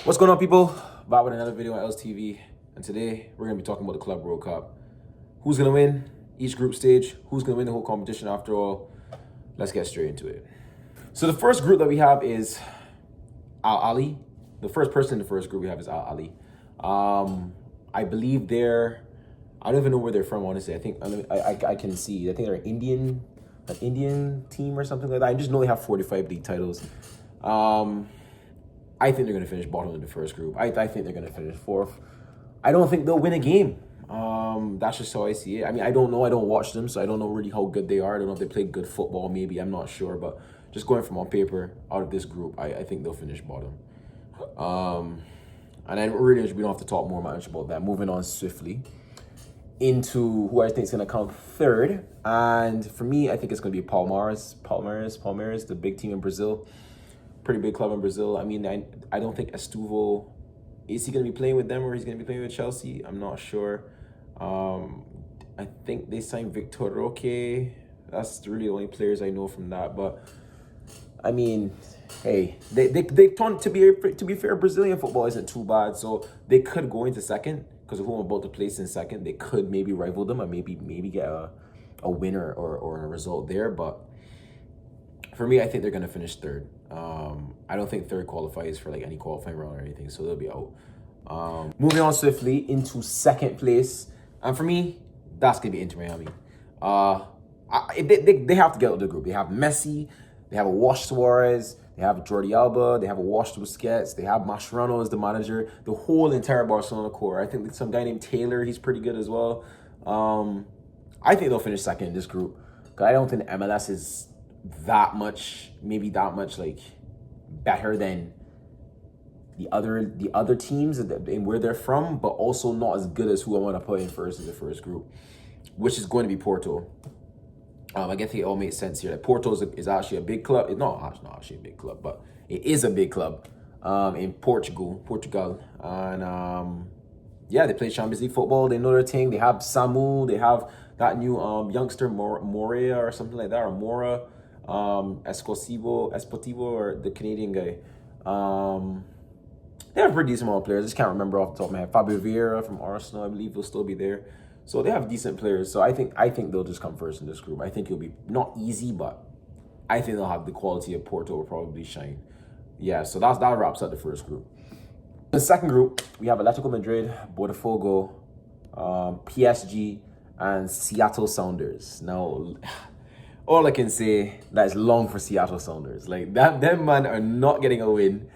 What's going on, people? Back with another video on LSTV, and today we're going to be talking about the Club World Cup. Who's going to win each group stage? Who's going to win the whole competition after all? Let's get straight into it. So the first group that we have is Al Ali. The first person in the first group we have is Al Ali. I believe I don't even know where they're from, honestly. I think I can see. I think they're an Indian team or something like that. I just know they have 45 league titles. I think they're going to finish bottom in the first group. I think they're going to finish fourth. I don't think they'll win a game. That's just how I see it. I mean, I don't know. I don't watch them, so I don't know really how good they are. I don't know if they play good football, maybe. I'm not sure. But just going from on paper, out of this group, I think they'll finish bottom. And then really, we don't have to talk more much about that. Moving on swiftly into who I think is going to come third. And for me, I think it's going to be Palmeiras, the big team in Brazil. Pretty big club in Brazil. I mean, I don't think Estuvo, is he going to be playing with them or he's going to be playing with Chelsea? I'm not sure. I think they signed Victor Roque. That's really the only players I know from that. But I mean, hey, they turn to be fair, Brazilian football isn't too bad, so they could go into second because of who I'm about to place in second. They could maybe rival them and maybe get a winner or a result there. But for me, I think they're going to finish third. I don't think third qualifies for like any qualifying round or anything, so they'll be out. Moving on swiftly into second place, and for me, that's gonna be Inter Miami. They have to get out of the group. They have Messi, they have a washed Suarez, they have Jordi Alba, they have a washed Busquets, they have Mascherano as the manager. The whole entire Barcelona core. I think some guy named Taylor, he's pretty good as well. I think they'll finish second in this group because I don't think the MLS is that much like better than the other teams and where they're from, but also not as good as who I want to put in first in the first group, which is going to be Porto. I guess it all makes sense here. Like Porto is actually a big club. It's not actually a big club, but it is a big club in Portugal, and yeah, they play Champions League football. They know their thing. They have Samu. They have that new youngster Morea or something like that, or Mora. Esportivo, or the Canadian guy. They have pretty decent amount of players. I just can't remember off the top of my head. Fabio Vieira from Arsenal, I believe, will still be there. So they have decent players. So I think they'll just come first in this group. I think it'll be not easy, but I think they'll have the quality of Porto will probably shine. Yeah, so that wraps up the first group. In the second group, we have Atletico Madrid, Botafogo, PSG, and Seattle Sounders. Now, all I can say, that's long for Seattle Sounders. Like, them man are not getting a win.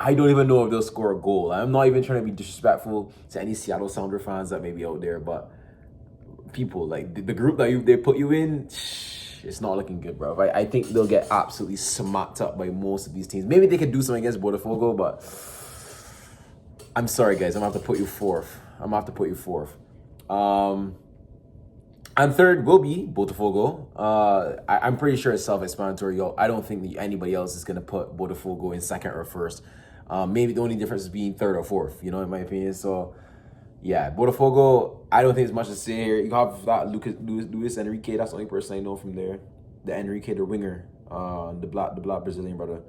I don't even know if they'll score a goal. I'm not even trying to be disrespectful to any Seattle Sounder fans that may be out there, but people, like, the group that they put you in, it's not looking good, bro. I think they'll get absolutely smacked up by most of these teams. Maybe they could do something against Botafogo, but I'm sorry, guys. I'm going to have to put you fourth. And third will be Botafogo. I'm pretty sure it's self-explanatory. I don't think anybody else is going to put Botafogo in second or first. Maybe the only difference is being third or fourth, in my opinion. So, yeah, Botafogo, I don't think there's much to say here. You have that Luis Enrique. That's the only person I know from there. The Enrique, the winger, the black Brazilian brother.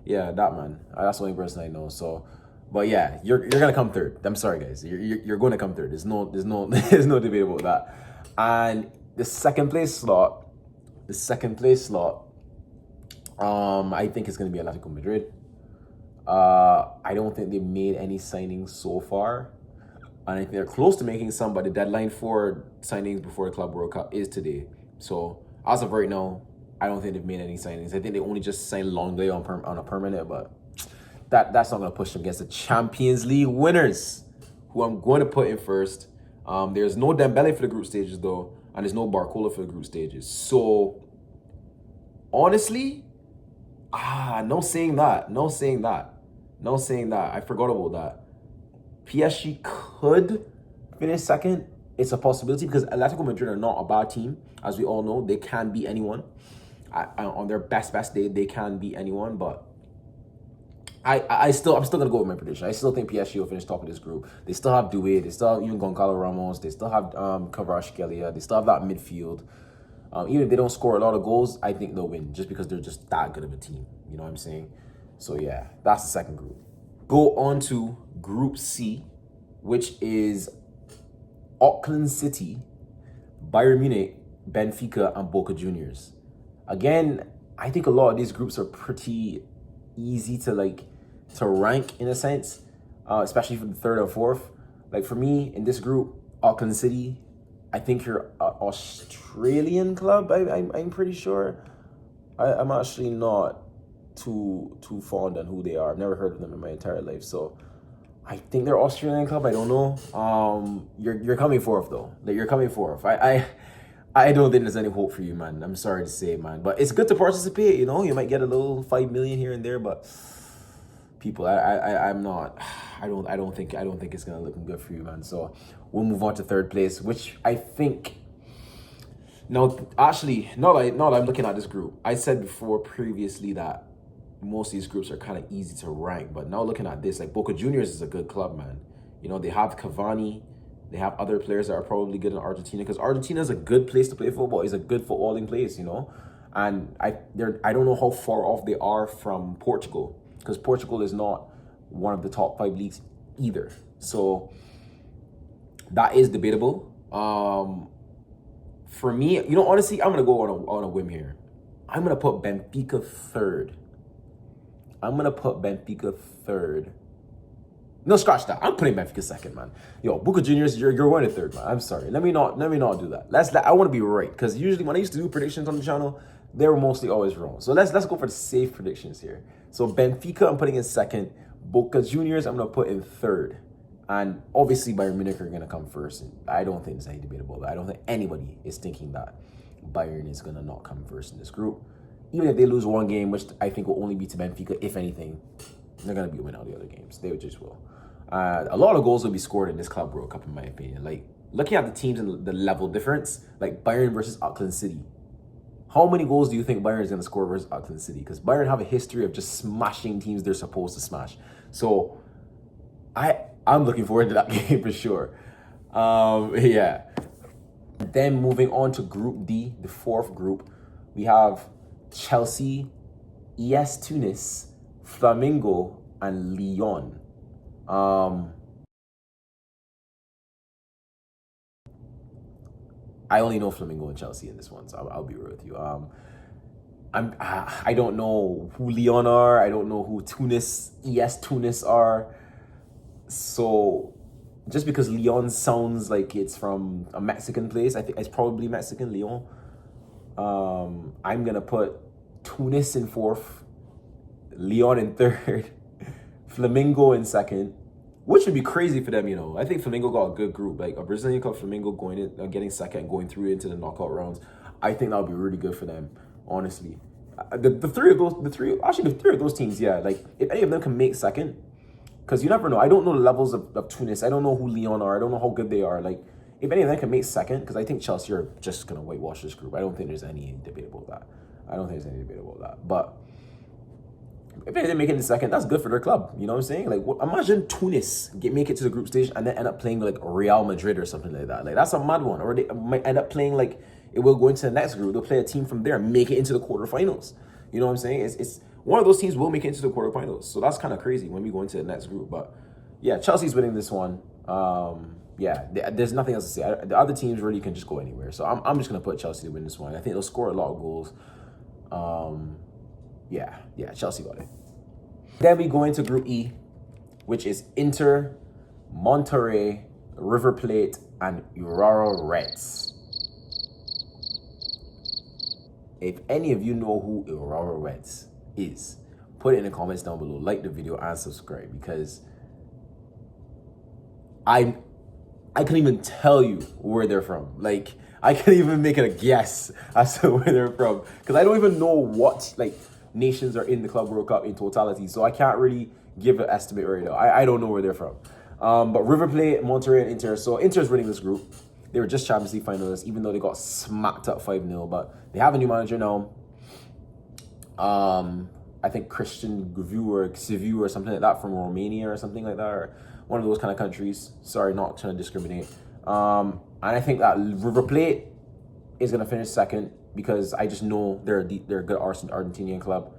Yeah, that man. That's the only person I know. So, but yeah, you're gonna come third. I'm sorry, guys. You're going to come third. There's no there's no debate about that. And the second place slot, I think it's going to be Atletico Madrid. I don't think they've made any signings so far. And I think they're close to making some, but the deadline for signings before the Club World Cup is today. So as of right now, I don't think they've made any signings. I think they only just signed Longley on a permanent, but that's not going to push them against the Champions League winners, who I'm going to put in first. There's no Dembele for the group stages, though, and there's no Barcola for the group stages. So, honestly, no saying that. I forgot about that. PSG could finish second. It's a possibility because Atletico Madrid are not a bad team. As we all know, they can beat anyone. On their best day, they can beat anyone, but I'm still gonna go with my prediction. I still think PSG will finish top of this group. They still have Doué, they still have even Goncalo Ramos, they still have Kvaratskhelia, they still have that midfield. Even if they don't score a lot of goals, I think they'll win just because they're just that good of a team. You know what I'm saying? So yeah, that's the second group. go on to Group C, which is Auckland City, Bayern Munich, Benfica, and Boca Juniors. Again, I think a lot of these groups are pretty easy to rank in a sense, especially for the third and fourth. Like for me in this group, Auckland City, I think you're an Australian club. I'm pretty sure. I'm actually not too fond on who they are. I've never heard of them in my entire life, so I think they're Australian club. I don't know. You're coming fourth though. Like you're coming fourth. I don't think there's any hope for you, man. I'm sorry to say, man, but it's good to participate. You know, you might get a little 5 million here and there, but people, I'm not. I don't think it's gonna look good for you, man. So we'll move on to third place, which I think. Now, actually, now that I'm looking at this group, I said before previously that most of these groups are kind of easy to rank, but now looking at this, like Boca Juniors is a good club, man. You know, they have Cavani, they have other players that are probably good in Argentina, because Argentina is a good place to play football. It's a good footballing place, you know. And I don't know how far off they are from Portugal, because Portugal is not one of the top 5 leagues either. So that is debatable. For me, you know, honestly, I'm gonna go on a whim here. I'm gonna put Benfica third. No, scratch that. I'm putting Benfica second, man. Yo, Boca Juniors, you're going to third, man. I'm sorry. Let me not do that. I want to be right, because usually when I used to do predictions on the channel, they were mostly always wrong. So let's go for the safe predictions here. So Benfica, I'm putting in second. Boca Juniors, I'm gonna put in third. And obviously Bayern Munich are gonna come first. And I don't think there's any debatable. I don't think anybody is thinking that Bayern is gonna not come first in this group. Even if they lose one game, which I think will only be to Benfica, if anything, they're gonna be winning all the other games. They just will. A lot of goals will be scored in this Club World Cup, in my opinion. Like looking at the teams and the level difference, like Bayern versus Auckland City. How many goals do you think Bayern is gonna score versus Auckland City? Because Bayern have a history of just smashing teams they're supposed to smash. So I'm looking forward to that game for sure. Yeah. Then moving on to Group D, the fourth group, we have Chelsea, ES Tunis, Flamengo, and Lyon. I only know Flamengo and Chelsea in this one, so I'll be real with you. I don't know who Lyon are. I don't know who ES Tunis are. So just because Lyon sounds like it's from a Mexican place, I think it's probably Mexican, Lyon. I'm gonna put Tunis in fourth, Lyon in third, Flamengo in second, which would be crazy for them, you know. I think Flamengo got a good group, like a Brazilian club, Flamengo going in, getting second, going through into the knockout rounds. I think that would be really good for them, honestly. The three of those teams, yeah. Like if any of them can make second, because you never know. I don't know the levels of Tunis. I don't know who Lyon are. I don't know how good they are. Like if any of them can make second, because I think Chelsea are just gonna whitewash this group. I don't think there's any debate about that. But if they make it in second, that's good for their club. You know what I'm saying? Like, imagine Tunis make it to the group stage and then end up playing like Real Madrid or something like that. Like, that's a mad one. Or they might end up playing like, it will go into the next group. They'll play a team from there and make it into the quarterfinals. You know what I'm saying? It's one of those teams will make it into the quarterfinals. So that's kind of crazy when we go into the next group. But yeah, Chelsea's winning this one. Yeah, there's nothing else to say. The other teams really can just go anywhere. So I'm just gonna put Chelsea to win this one. I think they'll score a lot of goals. Yeah, Chelsea got it. Then we go into Group E, which is Inter, Monterrey, River Plate, and Urawa Reds. If any of you know who Urawa Reds is, put it in the comments down below. Like the video and subscribe, because I can't even tell you where they're from. Like, I can't even make a guess as to where they're from, because I don't even know what nations are in the Club World Cup in totality. So I can't really give an estimate right now. I don't know where they're from. But River Plate, Monterrey, and Inter. So Inter's winning this group. They were just Champions League finalists, even though they got smacked up 5-0. But they have a new manager now. I think Christian Givu or something like that from Romania or something like that, or one of those kind of countries. Sorry, not trying to discriminate. And I think that River Plate is gonna finish second, because I just know they're a good Argentinian club,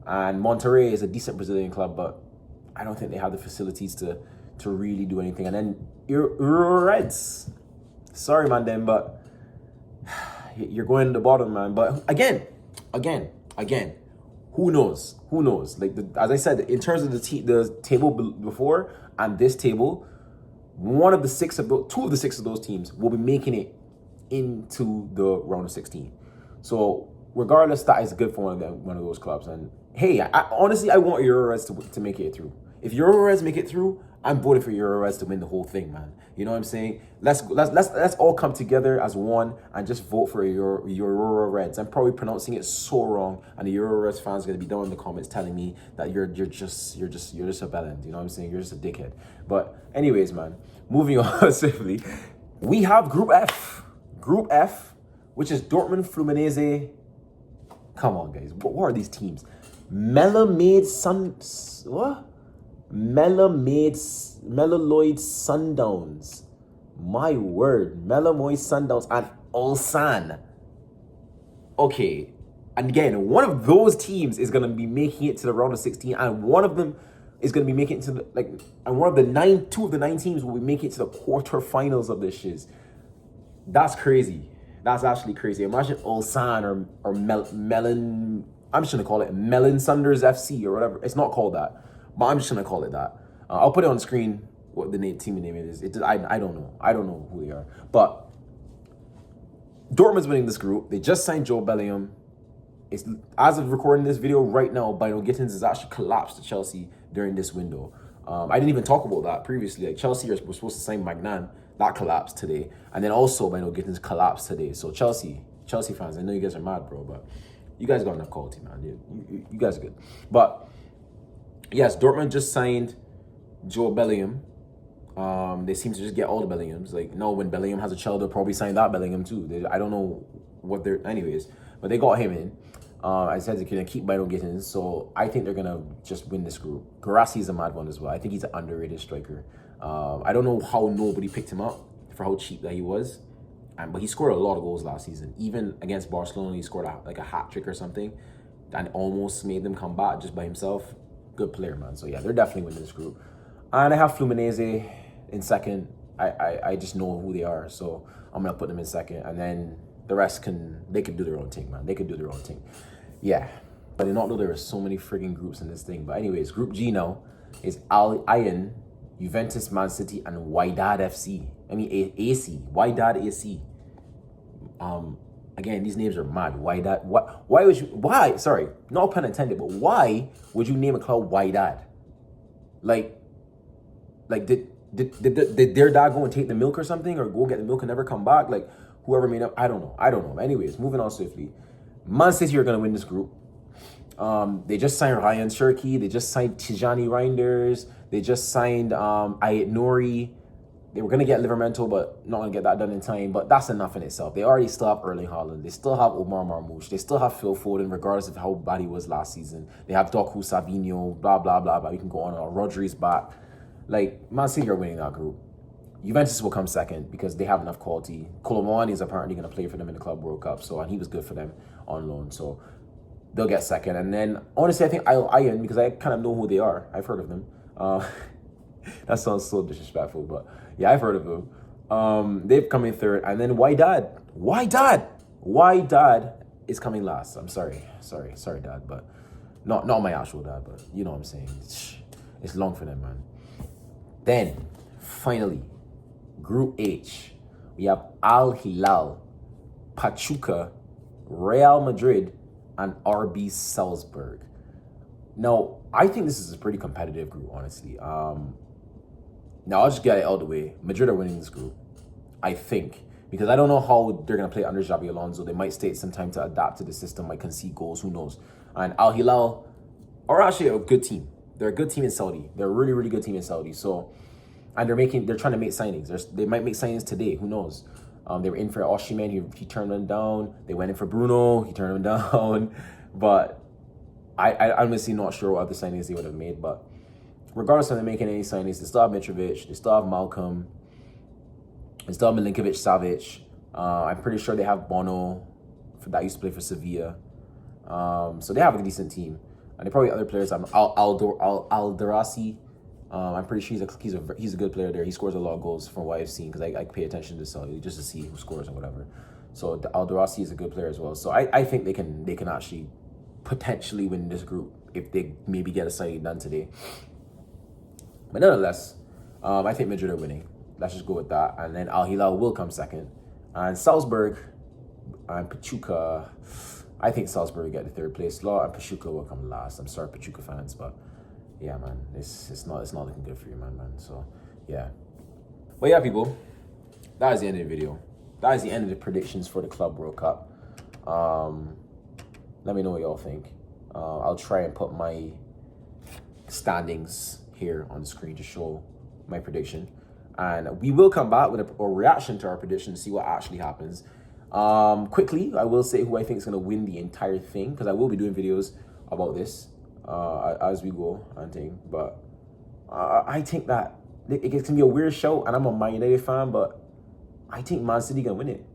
and Monterrey is a decent Brazilian club, but I don't think they have the facilities to really do anything. And then your Reds. Sorry, man, then, but you're going to the bottom, man. But again, who knows? Who knows? Like as I said, in terms of the table before and this table, two of the six of those teams will be making it into the round of 16. So regardless, that is good for one of those clubs. And hey, honestly, I want Euro Reds to make it through. If Euro Reds make it through, I'm voting for Euro Reds to win the whole thing, man. You know what I'm saying? Let's all come together as one and just vote for Euro Reds. I'm probably pronouncing it so wrong, and the Euro Reds fans are gonna be down in the comments telling me that you're just a bellend. You know what I'm saying? You're just a dickhead. But anyways, man, moving on swiftly, we have Group F. Group F, which is Dortmund, Fluminense. Come on, guys. What are these teams? Melalloid Sundowns. My word. Melalloid Sundowns and Ulsan. Okay. And again, one of those teams is going to be making it to the round of 16, and one of them is going to be making it to two of the 9 teams will be making it to the quarterfinals of this shiz. That's crazy. That's actually crazy. Imagine Ulsan or Melon. I'm just gonna call it Melon Sunders FC or whatever. It's not called that, but I'm just gonna call it that. I'll put it on the screen what the team name is. I don't know. I don't know who they are. But Dortmund's winning this group. They just signed Joe Bellingham. It's as of recording this video right now, Bino Gittins has actually collapsed to Chelsea during this window. I didn't even talk about that previously. Like Chelsea was supposed to sign Magnan. That collapsed today. And then also Bino Gittins collapsed today. So Chelsea fans, I know you guys are mad, bro, but you guys got enough quality, man. You guys are good. But yes, Dortmund just signed Joe Bellingham. They seem to just get all the Bellinghams. Like, no, when Bellingham has a child, they'll probably sign that Bellingham too. I don't know what they're... Anyways, but they got him in. I said they're going to keep Bino Gittins, so I think they're going to just win this group. Guirassy is a mad one as well. I think he's an underrated striker. I don't know how nobody picked him up for how cheap that he was. But he scored a lot of goals last season. Even against Barcelona, he scored a hat trick or something and almost made them come back just by himself. Good player, man. So yeah, they're definitely winning this group. And I have Fluminense in second. I just know who they are, so I'm gonna put them in second. And then the rest they could do their own thing, man. They could do their own thing. Yeah, but I did not know there were so many frigging groups in this thing. But anyways, Group G now is Al Ain, Juventus, Man City, and Wydad FC. I mean AC. Wydad AC. Again, these names are mad. Wydad. Why? Sorry, no pun intended. But why would you name a club Wydad? Like did their dad go and take the milk or something, or go get the milk and never come back? Like whoever made up. I don't know. Anyways, moving on swiftly. Man City are gonna win this group. They just signed Ryan Cherki. They just signed Tijani Reinders. They just signed Ayet Nouri. They were going to get Livermore, but not going to get that done in time. But that's enough in itself. They already still have Erling Haaland. They still have Omar Marmoush. They still have Phil Foden, regardless of how bad he was last season. They have Doku Savino, blah, blah, blah, blah. We can go on. Rodri's back. Like, Man City are winning that group. Juventus will come second because they have enough quality. Colomani is apparently going to play for them in the Club World Cup. And he was good for them on loan. So they'll get second. And then, honestly, I think Ayan, because I kind of know who they are. I've heard of them. That sounds so disrespectful, but yeah, I've heard of them. They've come in third, and then Wydad is coming last. I'm sorry, Dad, but not my actual dad, but you know what I'm saying. It's long for them, man. Then finally, Group H, we have Al Hilal, Pachuca, Real Madrid, and RB Salzburg. Now, I think this is a pretty competitive group, honestly. Now, I'll just get it out of the way. Madrid are winning this group, I think, because I don't know how they're going to play under Xabi Alonso. They might take some time to adapt to the system, might concede goals, who knows. And Al Hilal are actually a good team. They're a good team in Saudi. They're a really, really good team in Saudi. So, and they're trying to make signings. They might make signings today, who knows. They were in for Osimhen, he turned them down. They went in for Bruno, he turned them down. But I'm honestly not sure what other signings they would have made, but regardless of them making any signings, they still have Mitrovic, they still have Malcolm, they still have Milinkovic-Savic. I'm pretty sure they have Bono that used to play for Sevilla. So they have a decent team. And they probably have other players. Alderasi, I'm pretty sure he's a good player there. He scores a lot of goals from what I've seen because I pay attention to so just to see who scores or whatever. So Alderossi is a good player as well. So I think they can actually potentially win this group if they maybe get a signing done today. But nonetheless, I think Madrid are winning. Let's just go with that. And then Al Hilal will come second. And Salzburg and Pachuca, I think Salzburg will get the third place slot and Pachuca will come last. I'm sorry, Pachuca fans, but yeah, man, it's not looking good for you, man. So yeah. Well, yeah, people, that is the end of the video. That is the end of the predictions for the Club World Cup. Let me know what y'all think. I'll try and put my standings here on the screen to show my prediction. And we will come back with a reaction to our prediction, see what actually happens. Quickly, I will say who I think is going to win the entire thing, because I will be doing videos about this as we go and thing. But I think that it's going to be a weird show, and I'm a Man United fan, but I think Man City going to win it.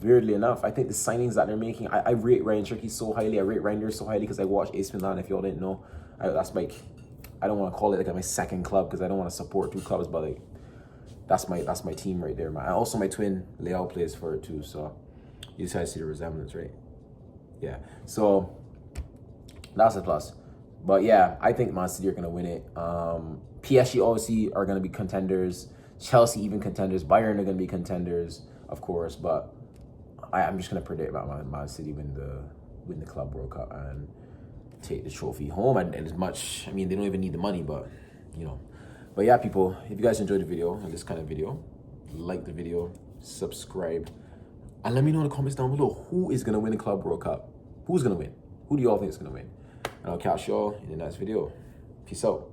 Weirdly enough, I think the signings that they're making, I rate Ryan Cherky so highly. I rate Reinders so highly because I watched AC Milan. If y'all didn't know, that's like, I don't want to call it like my second club because I don't want to support two clubs, but like that's my team right there, man. And also my twin Leao plays for it too, so you guys see the resemblance, right? Yeah, so that's a plus. But yeah, I think Man City are gonna win it. PSG obviously are gonna be contenders. Chelsea even contenders. Bayern are gonna be contenders, of course, but I'm just gonna predict about Man City win the Club World Cup and take the trophy home. And as much, I mean, they don't even need the money, but you know. But yeah, people, if you guys enjoyed the video and this kind of video, like the video, subscribe, and let me know in the comments down below who is gonna win the Club World Cup. Who's gonna win? Who do y'all think is gonna win? And I'll catch y'all in the next video. Peace out.